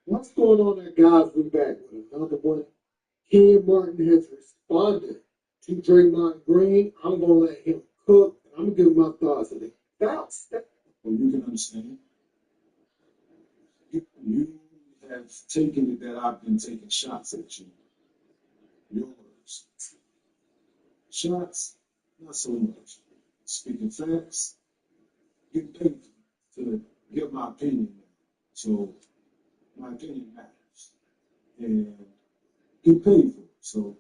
What's going on there, guys? We back with another one. Ken Martin has responded to Draymond Green. I'm gonna let him cook, and I'm gonna give my thoughts on it. That's Well, you can understand. You have taken it that I've been taking shots at you. Your words. Shots, not so much. Speaking facts, getting paid to give my opinion. So my opinion matters. And get paid for it. So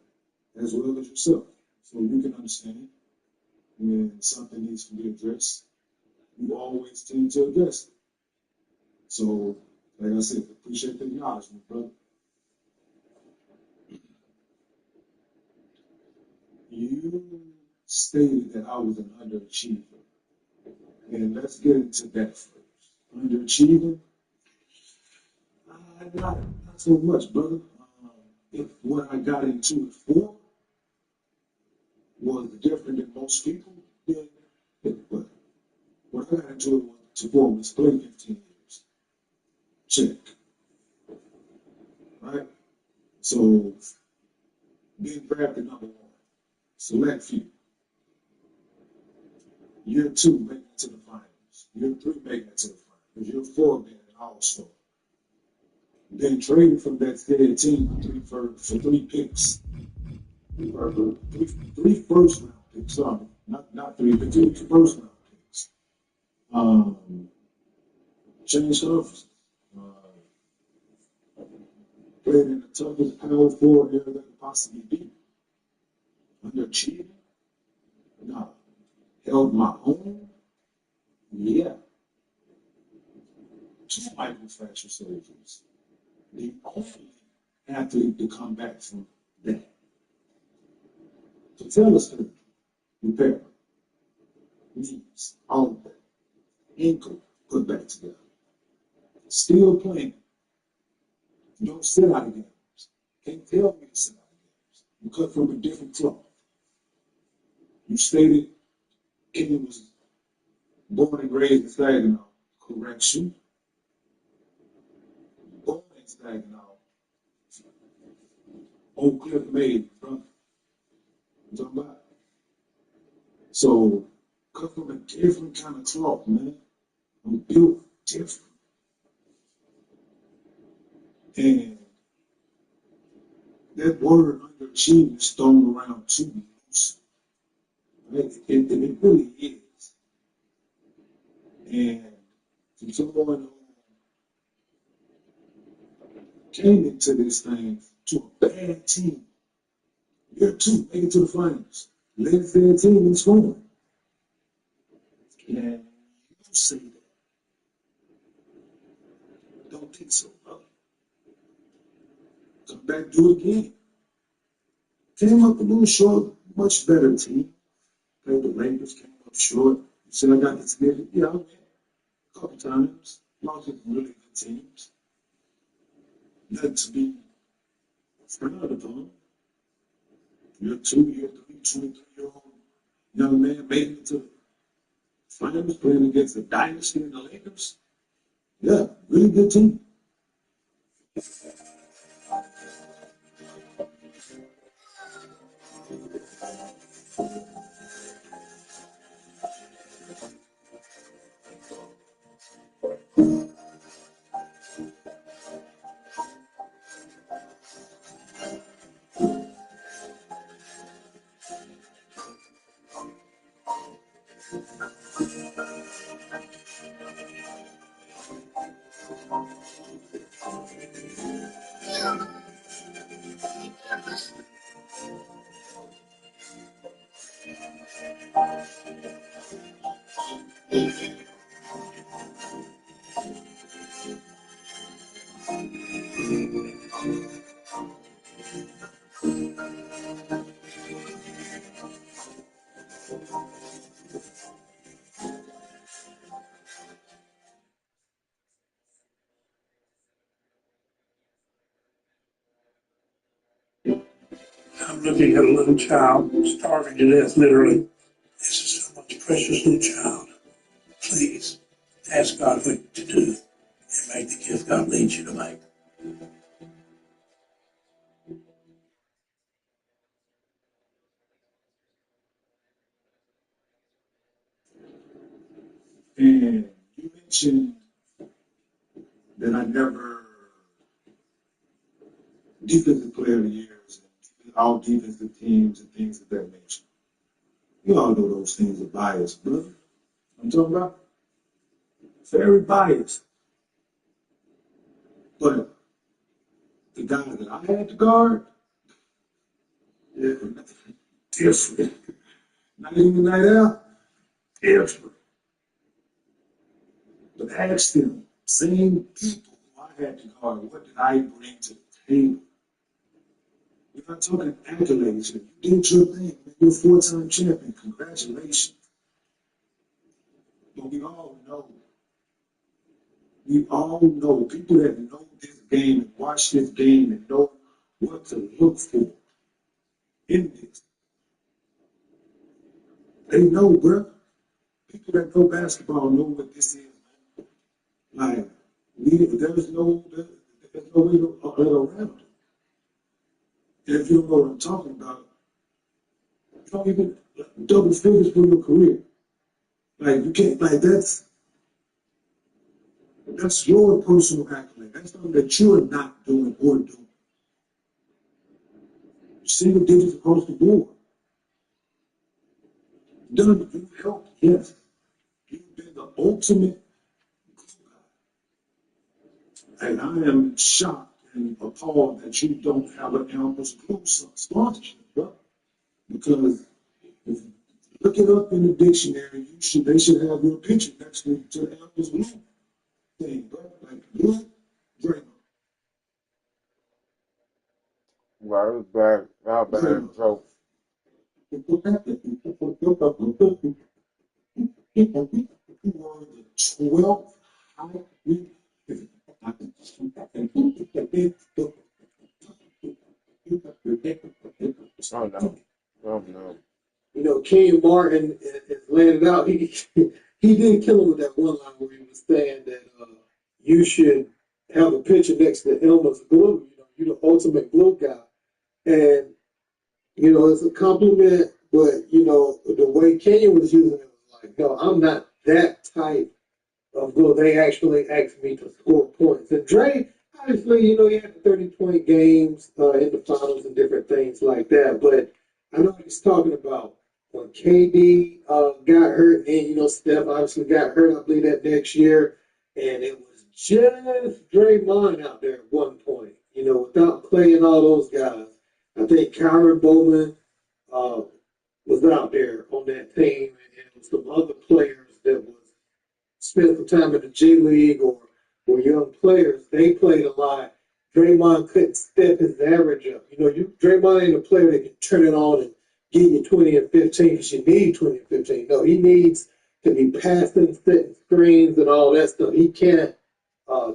as well as yourself. So you can understand when something needs to be addressed, you always tend to address it. So, like I said, appreciate the acknowledgement, brother. You stated that I was an underachiever. And let's get into that first. Underachieving? Not so much, brother. If what I got into it for was different than most people, then but what I got into it for was play 15 years. Check. Right? So, being drafted number one, select few. Year two, making it to the finals. Year three, making it to the finals. Year four, being an all-star. Then traded from that said team for three picks. Three first round picks, sorry. Not three, but three first round picks. Changed offices. Played in the toughest power forward area that could possibly be. Underachieving? No. Held my own? Yeah. 2 microfracture surgeries. The only athlete to come back from that. Patella surgery, repair, knees, all of that. Ankle put back together. Still playing. Don't sit out of games. Can't tell me to sit out of games. You cut from a different cloth. You stated Kenny was born and raised in Saginaw. Correction. Born in Saginaw. Oak Cliff made, brother. You talking about? So, cut from a different kind of cloth, man. I'm built different. And that word underachieving is thrown around too loose. Right? It really is. And from someone who came into this thing to a bad team, year two, make it to the finals, led their team in scoring. And you say that. Don't think so, brother. Come back, do it again. Came up a little short, much better team. Played the Lakers, came up short. You said I got this nigga. Yeah, I went a couple times. Lost with really good teams. Nothing to be proud upon. Year two, year three, 23-year-old young man made it to the finals, playing against the dynasty in the Lakers. Yeah, really good team. I'm looking at a little child starving to death, literally. This is so much precious little child. Please ask God what to do and make the gift God leads you to make. And you mentioned that I never defensive player of the years and all defensive teams and things of that nature. You all know those things are biased, brother. I'm talking about very biased. But the guy that I had to guard, yeah, different. Not even night out, different. But ask them, same people who I had to guard, what did I bring to the table? We're not talking accolades here. You did your thing. You're a four-time champion. Congratulations. But we all know, people that know this game and watch this game and know what to look for in this. They know, bro. People that know basketball know what this is, man. Like, there's no way to get around it. And if you don't know what I'm talking about, you don't even double figures for your career. Like, you can't, like, that's your personal accolade. That's something that you're not doing or doing. Single digits across the board. Done, you helped, yes. You've been the ultimate guy. And I am shocked and appalled that you don't have an Elmer's Glue sponsorship, bro. Because if you look it up in the dictionary, they should have your picture next to the Elmer's Glue thing, bro. Like, what? Draymond. Right, it was bad. How bad joke. You were the 12th Oh no. Oh no. You know, King Martin is laying it out. He did kill him with that one line where he was saying that you should have a picture next to Elmer's glue. You know, you're the ultimate glue guy. And, you know, it's a compliment, but, you know, the way Kenya was using it was like, no, I'm not that type of glue. They actually asked me to score points. And Dre, obviously, you know, he had the 30-point games in the finals and different things like that. But I know what he's talking about. When KD got hurt, and, you know, Steph obviously got hurt, I believe, that next year. And it was just Draymond out there at one point, you know, without playing all those guys. I think Kyron Bowman was out there on that team, and some other players that was spent some time in the G League or were young players. They played a lot. Draymond couldn't step his average up. You know, Draymond ain't a player that can turn it on and give you 20 and 15 because you need 20 and 15. No, he needs to be passing, setting screens, and all that stuff. He can't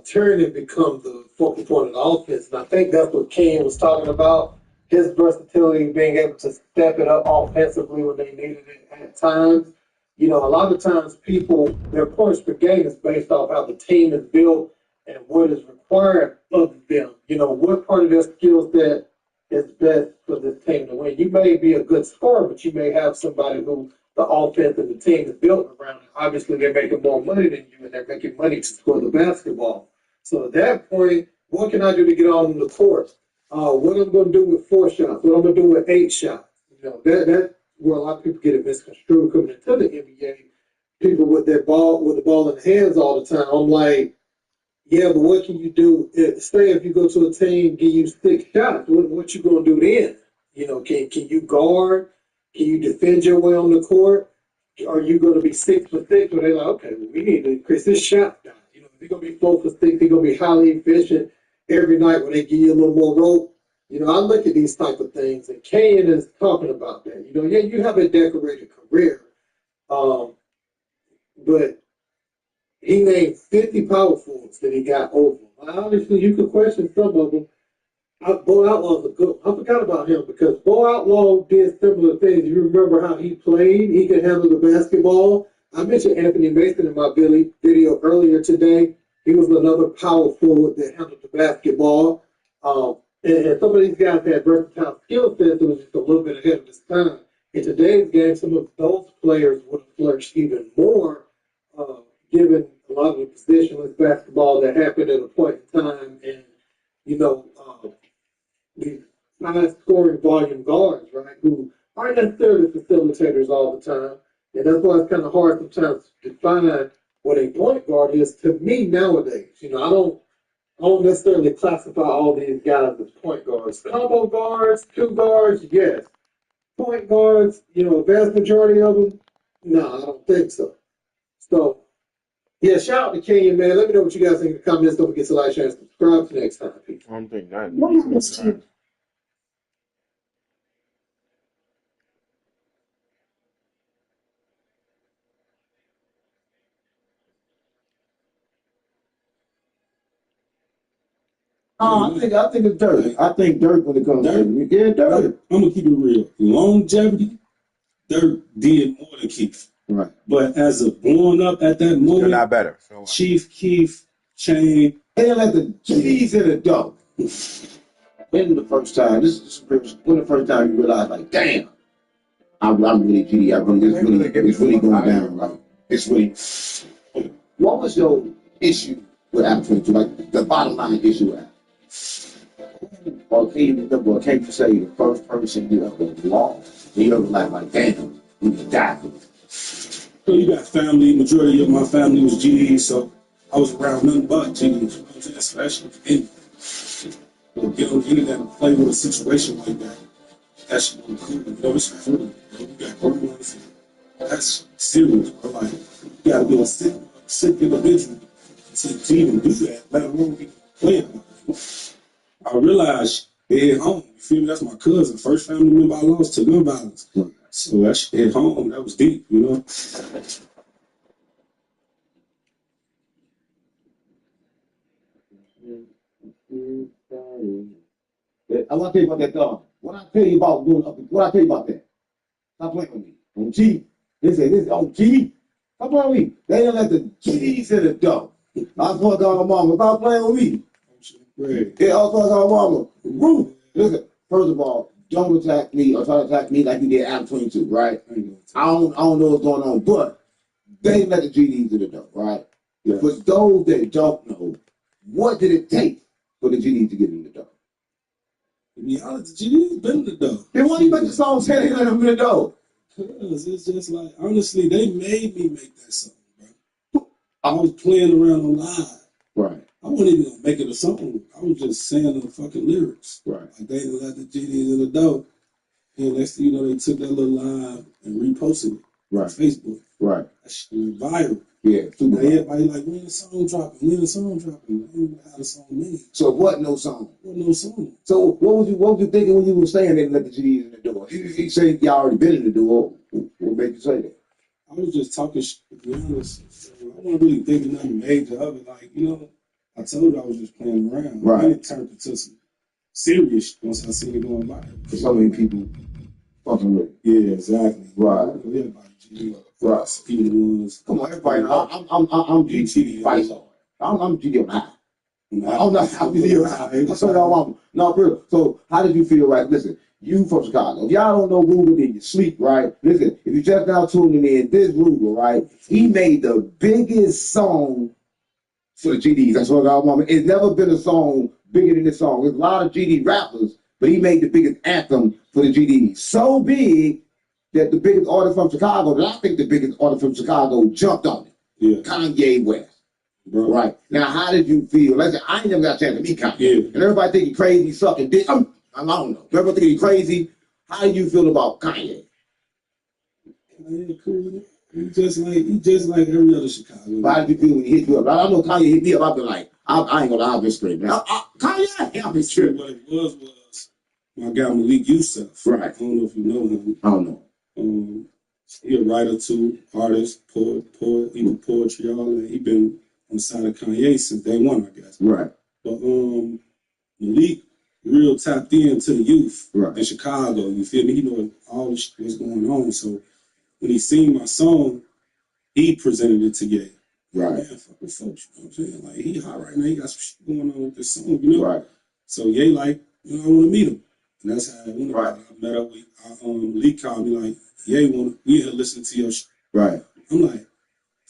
turn and become the focal point of the offense. And I think that's what Ken was talking about. His versatility, being able to step it up offensively when they needed it at times. You know, a lot of times their points per game is based off how the team is built and what is required of them. You know, what part of their skill set is best for this team to win. You may be a good scorer, but you may have somebody who the offense and the team is built around. Obviously, they're making more money than you, and they're making money to score the basketball. So at that point, what can I do to get on the court? What I'm going to do with 4 shots? What I'm going to do with 8 shots? You know, that's where a lot of people get it misconstrued coming into the NBA. People with the ball in the hands all the time. I'm like, yeah, but what can you do? Say if you go to a team, give you 6 shots, what you going to do then? You know, can you guard? Can you defend your way on the court? Are you going to be 6 for 6? Or they're like, okay, well, we need to increase this shot down. You know, if you're going to be 4 for 6, they're going to be highly efficient every night when they give you a little more rope. You know, I look at these type of things, and Kane is talking about that. You know, yeah, you have a decorated career, but he named 50 power forwards that he got over. Obviously, you could question some of them. Bo Outlaw's a good. I forgot about him because Bo Outlaw did similar things. You remember how he played? He could handle the basketball. I mentioned Anthony Mason in my video earlier today. He was another power forward that handled the basketball. And some of these guys had versatile skill sets that was just a little bit ahead of his time. In today's game, some of those players would have flourished even more, given a lot of the positionless basketball that happened at a point in time, and these high scoring volume guards, right, who aren't necessarily facilitators all the time. And that's why it's kind of hard sometimes to define what a point guard is to me nowadays. I don't necessarily classify all these guys as point guards. Combo guards, two guards, yes. Point guards, a vast majority of them, no, I don't think so. So, yeah, shout out to Kenya, man. Let me know what you guys think in the comments. Don't forget to like, share, and subscribe. Till next time. Peace. I don't think that. What happens to I think it's Dirk. I think Dirk when it comes to Dirk. I'm gonna keep it real. Longevity, Dirk did more than Keith. Right. But as of blowing up at that They're moment, not better. So, Chief Keef, Chain, They let the GDs in the dough. When the first time, when the first time you realize, like, damn, I'm really GD. It's really going down. Like, it's really. What was your issue with Apple 22? Like, the bottom line issue with Apple? Or can you remember, or can you say the first person you ever lost? You ever like, damn, we could die for this. So you got family. Majority of my family was GD, so I was around nothing but GD. You know what I'm saying? So that shit was in. So get on the internet and play with a situation like that. That shit was cool. It's true. You got hormones. That's serious, bro. Like, you gotta be a sick individual to even do that, let alone be playing. I realized they at home. You feel me? That's my cousin. First family member I lost to gun violence. So that shit at home, that was deep, you know? I want to tell you about that dog. What I tell you about that? Stop playing with me. On G. They say this on G. Stop playing with me. They didn't let the G's in the dough. I swear to God, mama, stop playing with me. Great. Yeah, I swear to God, mama. Woo. Listen, first of all, don't attack me or try to attack me like you did Apple 22, right? I don't know what's going on, but they didn't let the GDs in the dough, right? Yeah. For those that don't know, what did it take for the GDs to get in the dough? To be honest, GD's been in the dough. Then why you make the song say they let them in the dough? Because it's just like, honestly, they made me make that song, bro. I was playing around on live. Right. I wasn't even gonna make it a song. I was just saying the fucking lyrics. Right. Like they didn't let the GDs in the dough. And next thing you know, they took that little line and reposted it on Facebook. Right. That shit went viral. Yeah, super viral. Everybody like, when the song dropping? When the song dropping? I didn't know how the song made. So what? No song. What no song? So what was you thinking when you were saying they let the GDs in the door? You say y'all already been in the door. What made you say that? I was just talking shit, to be honest. So I wasn't really thinking nothing major of it. Like, I told you I was just playing around. Right. And it turned into some serious once I seen it going live. For so many people fucking with it. Yeah, exactly. Right. Everybody, GD. Right. Speedy ones. Come on, everybody. I'm GD fight hard. I'm GD on high. I'm not GD on high. I'm sorry, I'm no, real. So how did you feel? Right, listen. You from Chicago. If y'all don't know Ruger, then you sleep, right? Listen, if you just now tuning in, this Ruger, right? He made the biggest song for the GDs. That's what I want. It's never been a song bigger than this song. There's a lot of GD rappers, but he made the biggest anthem for the GDs. So big that the biggest artist from Chicago, that I think the biggest artist from Chicago jumped on it. Yeah. Kanye West. Bro. Right. Now, how did you feel? Listen, I ain't never got a chance to meet Kanye. Yeah. And everybody think he crazy, sucking dick. I don't know. Everybody think he crazy. How do you feel about Kanye? Kanye cool. He just like every other Chicago. How did you feel when he hit you up? I know Kanye hit me up. I've been like, I ain't gonna lie, I've been straight, man. Kanye, I've been straight. What it was my guy Malik Youssef. Right. I don't know if you know him. I don't know. He a writer too, artist, poet, even poetry, all that. He been on the side of Kanye since day one, I guess. Right. But Malik real tapped into the youth in Chicago. You feel me? He know all the shit that's going on. So when he seen my song, he presented it to Ye. Right. Man, fuck with folks, you know what I'm saying? Like, he hot right now. He got some shit going on with this song, you know? Right. So, Ye like, you know, I want to meet him. And that's how I went Right. about it. I met up with, Lee called me like, Ye, we here listening to your shit. Right. I'm like,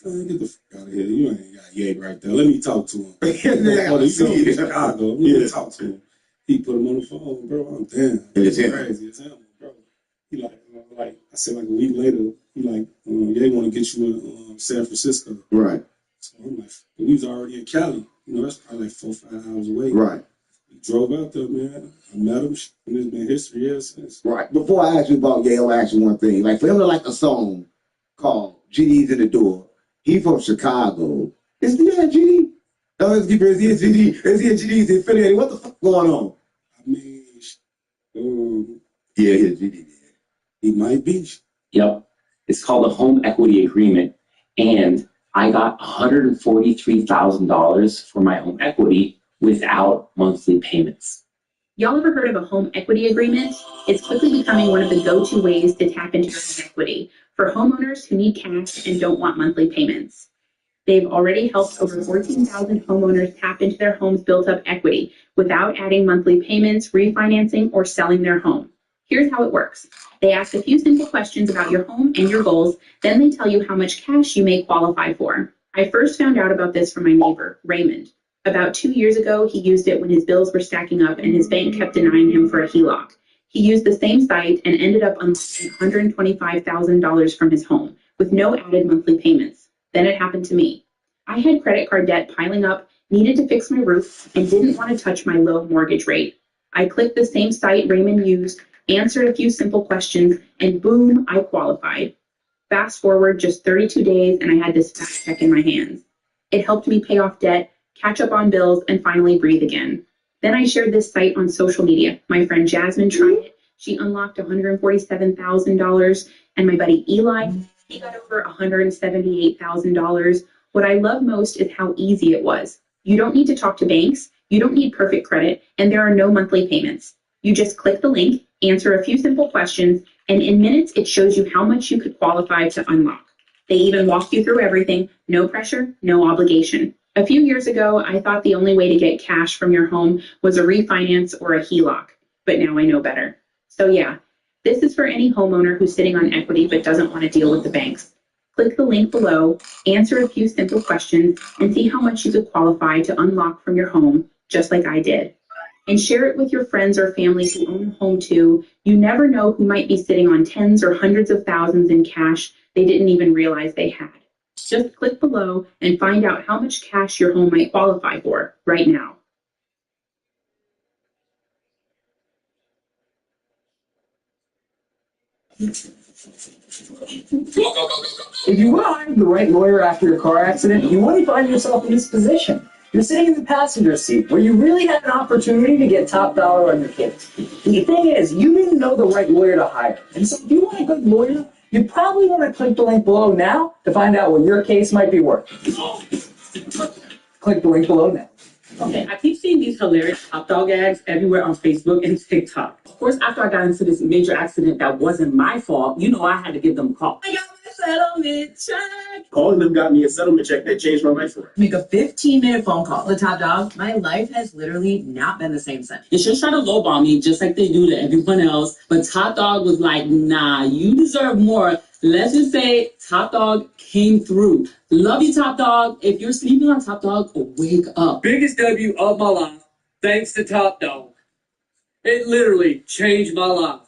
man, get the fuck out of here. You ain't got Ye right there. Let me talk to him. Yeah, Well, he's see. in Chicago. Let me talk to him. He put him on the phone, bro. I'm damn. It's him. Crazy. It's him, bro. He like I said, like a week later, he like, Ye want to get you in San Francisco. Right. So I'm like, we was already in Cali. You know, that's probably like 4-5 hours away. Right. We drove out there, man. I met him, and it's been history ever since. Right. Before I ask you about Ye, I'll ask you one thing. Like, for him to like a song called GD's in the Door, he from Chicago. Is he a GD? No, is he a GD? Is he a GD? Is he affiliated? What the fuck going on? I mean, Yeah, he's a GD. Man. he might be. Yep. It's called a home equity agreement. And I got $143,000 for my home equity without monthly payments. Y'all ever heard of a home equity agreement? It's quickly becoming one of the go-to ways to tap into your home equity for homeowners who need cash and don't want monthly payments. They've already helped over 14,000 homeowners tap into their home's built-up equity without adding monthly payments, refinancing, or selling their home. Here's how it works. They ask a few simple questions about your home and your goals, then they tell you how much cash you may qualify for. I first found out about this from my neighbor, Raymond. About 2 years ago, he used it when his bills were stacking up and his bank kept denying him for a HELOC. He used the same site and ended up unlocking $125,000 from his home with no added monthly payments. Then it happened to me. I had credit card debt piling up, needed to fix my roof, and didn't want to touch my low mortgage rate. I clicked the same site Raymond used, answered a few simple questions, and boom, I qualified. Fast forward just 32 days and I had this fat check in my hands. It helped me pay off debt, catch up on bills, and finally breathe again. Then I shared this site on social media. My friend Jasmine tried it. She unlocked $147,000, and my buddy Eli, he got over $178,000. What I love most is how easy it was. You don't need to talk to banks, you don't need perfect credit, and there are no monthly payments. You just click the link, answer a few simple questions, and in minutes it shows you how much you could qualify to unlock. They even walk you through everything, no pressure, no obligation. A few years ago, I thought the only way to get cash from your home was a refinance or a HELOC, but now I know better. So yeah, this is for any homeowner who's sitting on equity but doesn't want to deal with the banks. Click the link below, answer a few simple questions, and see how much you could qualify to unlock from your home, just like I did. And share it with your friends or family who own a home too. You never know who might be sitting on tens or hundreds of thousands in cash they didn't even realize they had. Just click below and find out how much cash your home might qualify for right now. If you would hire the right lawyer after your car accident, you wouldn't find yourself in this position. You're sitting in the passenger seat where you really had an opportunity to get top dollar on your case. The thing is, you didn't know the right lawyer to hire. And so if you want a good lawyer, you probably want to click the link below now to find out what your case might be worth. Click the link below now. Okay, I keep seeing these hilarious top dog ads everywhere on Facebook and TikTok. Of course, after I got into this major accident that wasn't my fault, you know I had to give them a call. I got my settlement check. Calling them got me a settlement check that changed my life forever. Make a 15-minute phone call to Top Dog. My life has literally not been the same since. They should try to lowball me just like they do to everyone else, but Top Dog was like, nah, you deserve more. Let's just say Top Dog came through. Love you, Top Dog. If you're sleeping on Top Dog, wake up. Biggest W of my life, thanks to Top Dog. It literally changed my life.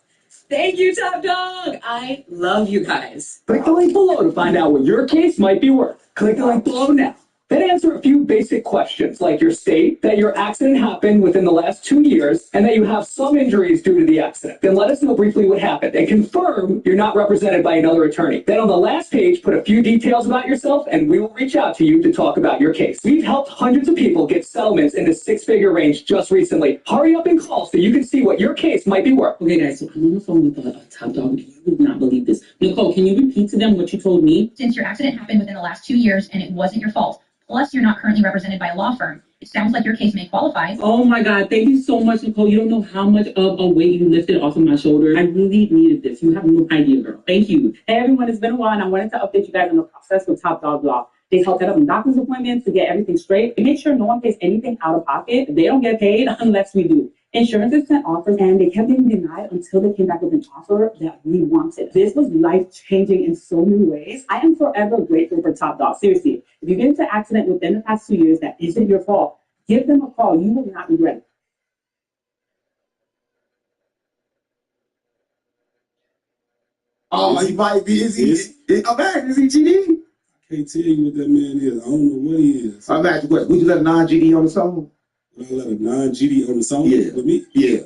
Thank you, Top Dog. I love you guys. Click the link below to find out what your case might be worth. Click the link below now. Then answer a few basic questions like your state, that your accident happened within the last 2 years, and that you have some injuries due to the accident. Then let us know briefly what happened and confirm you're not represented by another attorney. Then on the last page, put a few details about yourself and we will reach out to you to talk about your case. We've helped hundreds of people get settlements in the 6-figure range just recently. Hurry up and call so you can see what your case might be worth. Okay, guys, so I'm on the phone with Top Dog. You would not believe this. Nicole, can you repeat to them what you told me? Since your accident happened within the last 2 years and it wasn't your fault, plus you're not currently represented by a law firm, it sounds like your case may qualify. Oh my God, thank you so much, Nicole. You don't know how much of a weight you lifted off of my shoulders. I really needed this. You have no idea, girl. Thank you. Hey everyone, it's been a while and I wanted to update you guys on the process with Top Dog Law. They help set up doctor's appointments to get everything straight and make sure no one pays anything out of pocket. They don't get paid unless we do. Insurances sent offers and they kept getting denied until they came back with an offer that we wanted. This was life-changing in so many ways. I am forever grateful for Top Dog. Seriously, if you get into an accident within the past 2 years that isn't your fault, give them a call. You will not regret it. Oh, he might be. Is he? I'm asking, is he GD? I can't tell you what that man is. I don't know what he is. I'm asking, would you let a non-GD on the song? Would I let a non-GD on the song with me? Yeah.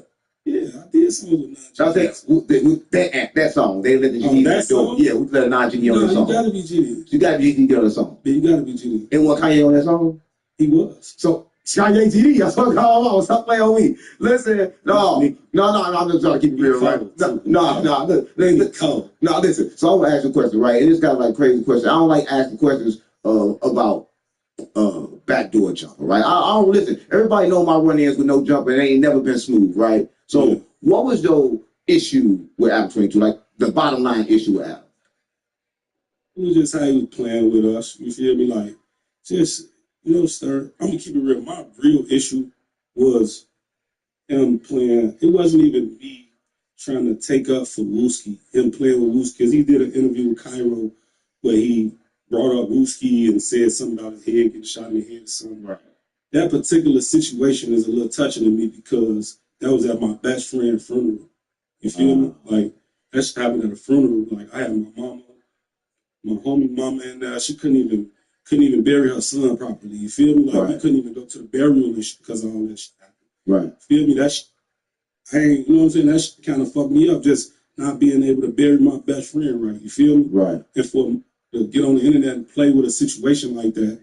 Yeah, I did songs with non-GD. I think that song, they let the GD that song? Yeah, we let a non-GD on the song. You gotta be GD. You gotta be GD on the song. Yeah, you gotta be GD. And what Kanye on that song? He was. So Kanye GD, that's what call on. Stop playing on me. Listen, no, I'm just trying to keep it real, right? No, listen. So I'm gonna ask you a question, right? And it's got like crazy question. I don't like asking questions about backdoor jumper, right? I don't listen. Everybody know my run-ins with no jumper. It ain't never been smooth, right? So what was your issue with Adam 22? Like the bottom line issue with Adam? It was just how he was playing with us. You feel me? Like, just, sir, I'm gonna keep it real. My real issue was him playing. It wasn't even me trying to take up for Wooski, him playing with Wooski, because he did an interview with Cairo where he brought up Wooski and said something about his head getting shot in the head or something. Right. That particular situation is a little touching to me because that was at my best friend's funeral. You feel me? Like, that shit happened at a funeral. Like, I had my mama, my homie mama, and she couldn't even bury her son properly. You feel me? Like, we couldn't even go to the burial and shit because of all that shit happened. Right. Feel me? That shit, you know what I'm saying? That shit kind of fucked me up, just not being able to bury my best friend right. You feel me? Right. And for to get on the internet and play with a situation like that,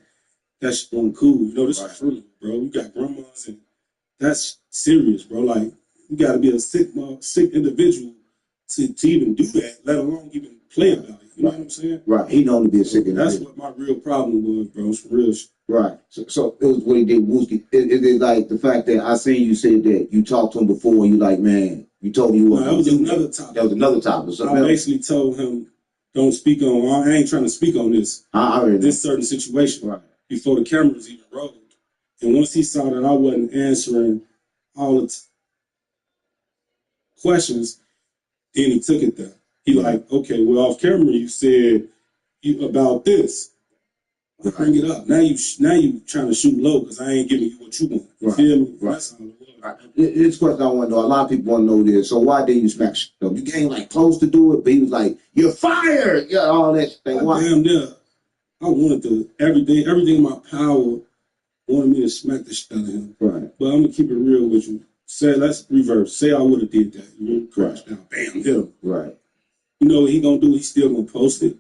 that's uncool. This is true, bro. You got grandmas, and that's serious, bro. Like, you got to be a sick individual to even do that, let alone even play about it. You know what I'm saying? Right. He known to be a sick individual. That's what my real problem was, bro. It's real shit. Right. So it was what he did with Wooski. Is it like the fact that I seen you said that you talked to him before and you like, man, you told me you that was another topic. That was another topic. I basically told him, don't speak on, I ain't trying to speak on this. This certain situation before the cameras even rolled. And once he saw that I wasn't answering all the questions, then he took it there. He like, okay, well, off camera you said about this. I bring it up. Now you trying to shoot low because I ain't giving you what you want. You feel me? Right. That's all it was. Right. This question I want to know. A lot of people want to know this. So why didn't you smack? You came like close to do it, but he was like, "You're fired." Yeah, all that thing. Damn, yeah. I wanted to everything in my power wanted me to smack the shit out of him. Right. But I'm gonna keep it real with you. Say, let's reverse. Say I would have did that. You crash down, bam, hit him. Right. You know what he gonna do? He's still gonna post it.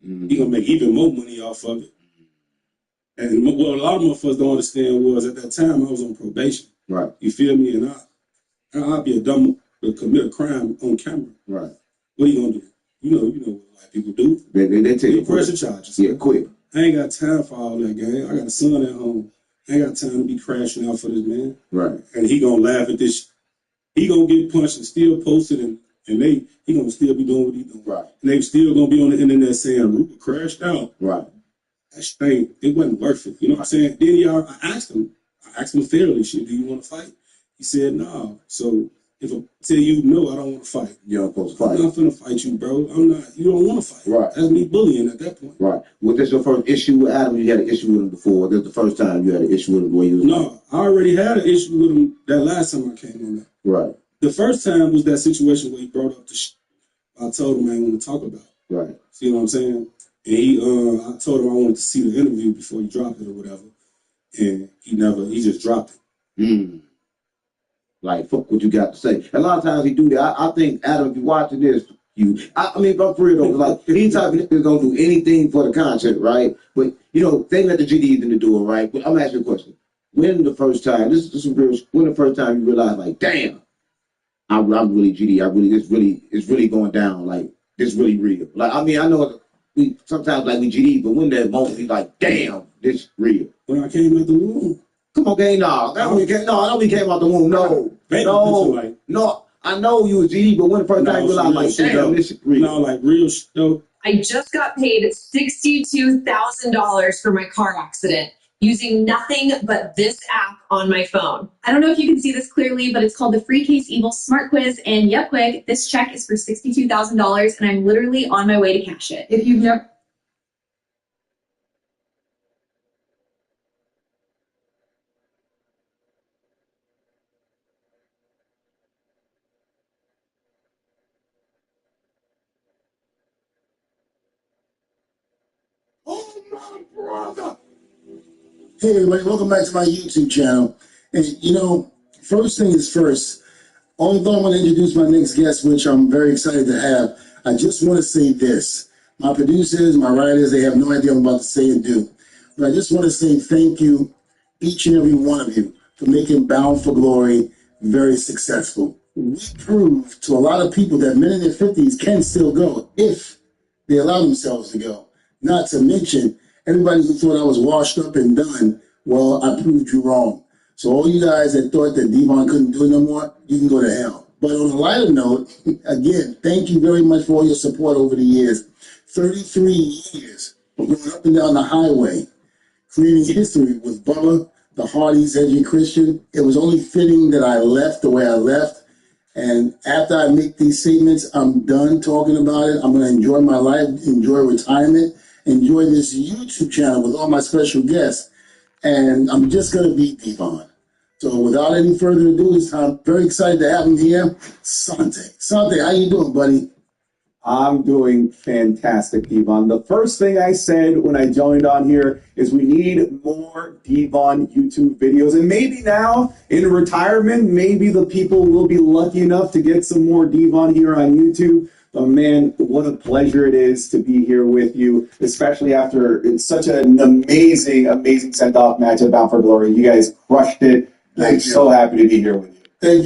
He gonna make even more money off of it. And what a lot of motherfuckers don't understand was at that time I was on probation. Right. You feel me? And I'd be a dumb to commit a crime on camera. Right. What are you gonna do? You know what white people do. They take pressure charges. Yeah, quick. I ain't got time for all that, gang. I got a son at home. I ain't got time to be crashing out for this man. Right. And he gonna laugh at this. He gonna get punched and still post it, and he gonna still be doing what he doing. Right. And they still gonna be on the internet saying Ruger crashed out. Right. That thing, it wasn't worth it. You know what I'm saying? Then I asked him fairly, shit, do you want to fight? He said, no. So if I tell you no, I don't want to fight. You're not supposed to fight. I'm not finna fight you, bro. I'm not. You don't want to fight. Right. That's me bullying at that point. Right. Was this your first issue with Adam? You had an issue with him before. This is the first time you had an issue with him where you was No, I already had an issue with him that last time I came on there. Right. The first time was that situation where he brought up the shit I told him I didn't want to talk about. Right. See what I'm saying? And I told him I wanted to see the interview before he dropped it or whatever. And he just dropped it. Like, fuck what you got to say. A lot of times he do that. I think, Adam, if you're watching this, I mean, I'm for real though, like, any type of niggas gonna do anything for the content, right? But, they let the GDs in the door, right? But I'm asking you a question. When the first time, when the first time you realized, like, damn, I'm really GD, it's really going down, like, it's really real. Like, I mean, I know we sometimes like we GD, but when that moment, we like, damn, this real. When I came out the womb. Come on, gang, no. I know we came out the womb. No. I know you was GD, but when the first time you realized, like, damn, this is real. No, like real shit though. I just got paid $62,000 for my car accident using nothing but this app on my phone. I don't know if you can see this clearly, but it's called the Free Case Evil Smart Quiz. And yep, quick, this check is for $62,000, and I'm literally on my way to cash it. If you've never Oh, my brother. Hey, everybody, welcome back to my YouTube channel. And, you know, first thing is first, although I'm going to introduce my next guest, which I'm very excited to have, I just want to say this. My producers, my writers, they have no idea what I'm about to say and do. But I just want to say thank you, each and every one of you, for making Bound for Glory very successful. We proved to a lot of people that men in their 50s can still go if they allow themselves to go. Not to mention, everybody who thought I was washed up and done, well, I proved you wrong. So all you guys that thought that Devon couldn't do it no more, you can go to hell. But on a lighter note, again, thank you very much for all your support over the years. 33 years of going up and down the highway, creating history with Bubba, the Hardys, Edgy Christian. It was only fitting that I left the way I left. And after I make these statements, I'm done talking about it. I'm going to enjoy my life, enjoy retirement, enjoy this YouTube channel with all my special guests. And I'm just going to be Devon. So without any further ado, this time, I'm very excited to have him here. Sante. Sante, how you doing, buddy? I'm doing fantastic, Devon. The first thing I said when I joined on here is we need more Devon YouTube videos. And maybe now, in retirement, maybe the people will be lucky enough to get some more Devon here on YouTube. But man, what a pleasure it is to be here with you, especially after it's such an amazing send-off match at Bound for Glory. You guys crushed it. I'm so happy to be here with you. Thank you.